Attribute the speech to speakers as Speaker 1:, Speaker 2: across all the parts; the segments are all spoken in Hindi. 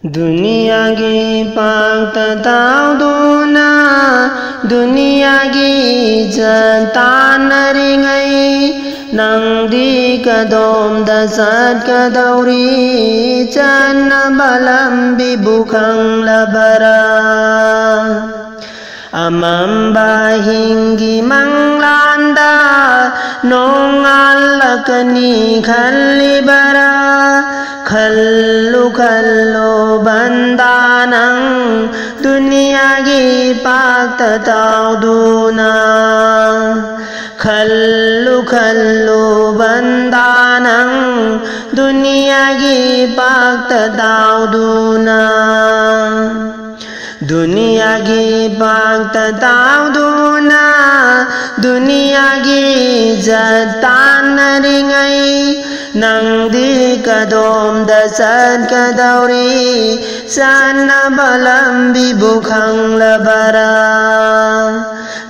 Speaker 1: दुनिया की पाक ताउदुना दुनिया की जतान रिंगई नंदी कदोम दसत कदौरी चन्न बलम बिबुखं लबरा अमंबा हिंगी मंगलांदा नोंगालकनी खल्लिबरा खल्लु खल्लो बंदानं दुनिया की पाक ताउदुना खल्लु खल्लो बंदानं दुनिया की पाक ताउदुना दुनिया की पाक ताउदुना दुनिया की जतान रिंगई नंदी कदोम दसत कदौरी सन बलम बिबुखं लबरा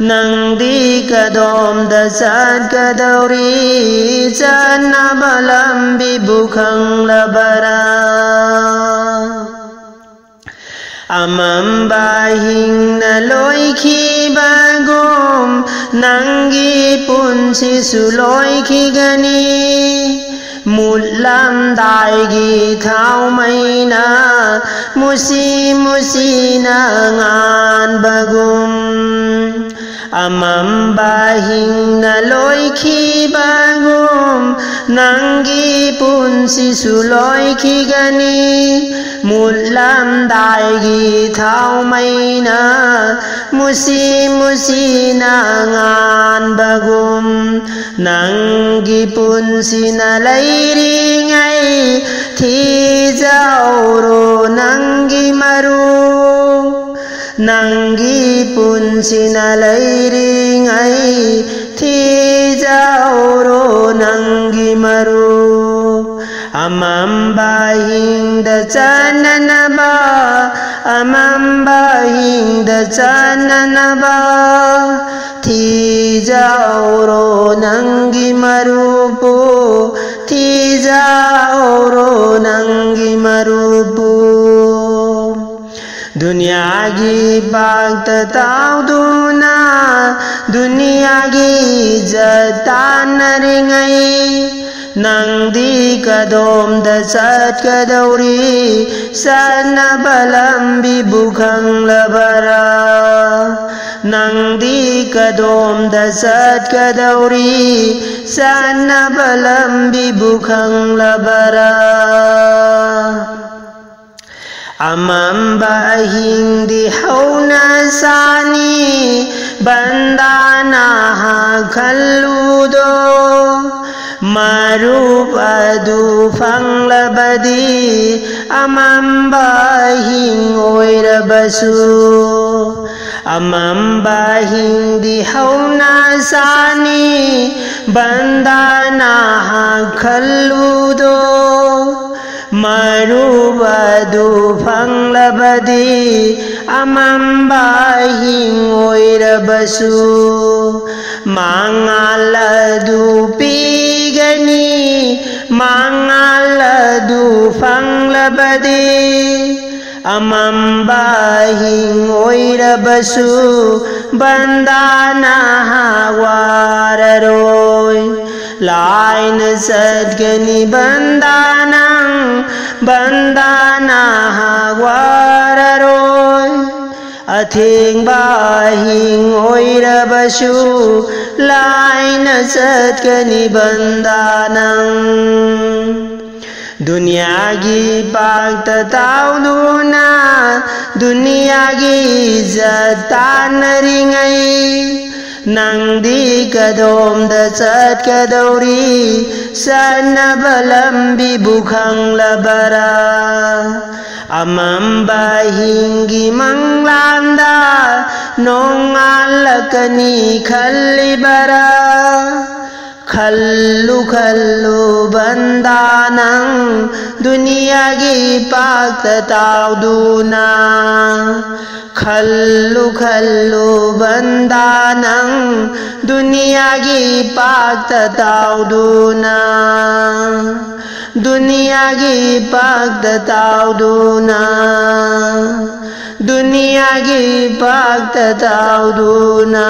Speaker 1: नंदी कदोम दसत कदौरी सन बलम बिबुखं लबरा अमंबा हिंग लोई खीबगोम नंगी पुंसी सुलोई खीगनी मुल्लम दायगी थाव मैना मुसी मुसी नंगान बगुम अमंबा हिंग लोई खीबगोम नंगी पुंसी सुलोई खीगनी मुल्लम दायगी थाव मैना मुसी मुसी नंगान बगुम नंगी पुंसी न लैरिंगै थी जाओरो नंगी मरु नंगी पुंसी न लैरिंगै थी जाओरो नंगी मरु अमंबा हिंद चननबा अमंबा हिंद चननबा थी जाओरो नंगी मरुपु थी जाओरो नंगी मरुपु दुनिया की पाक ताउदुना दुनिया की जतान रिंगई नंदी कदोम दसत कदौरी सन बलम बिबुखं लबरा नंदी कदोम दसत कदौरी सन बलम बिबुखं लबरा अमंबा हिंदी हौना सानी बंदाना खल्लुदो मारूप अदु फंगलबदी अमंबा हिंग ओइरबसु अमंबा हिंदी हौना सानी बंदाना खल्लुदो मारूप अदु फंगलबदी अमंबा हिंग ओइरबसु मांगालदु पीगनी मांगालदु फंगलबदी अमंबा हिंग ओइरबसु बंदाना वाररोय लाइन सदगनी बंदाना बंदाना वाररोय अथिंबा हिंग ओइरबसु लाइन सदगनी बंदाना दुनिया की पाक ताउदुना दुनिया की जतान रिंगई नंदी कदोम दसत कदौरी सन बलम बिबुखं लबरा अमंबा हिंगी मंगलांदा नोंगालकनी खल्लिबरा खल्लु खल्लु बंदा नंग दुनियागी पाक ताउदुना खल्लु खल्लु बंदा नंग दुनियागी पाक ताउदुना दुनियागी पाक ताउदुना दुनियागी पाक ताउदुना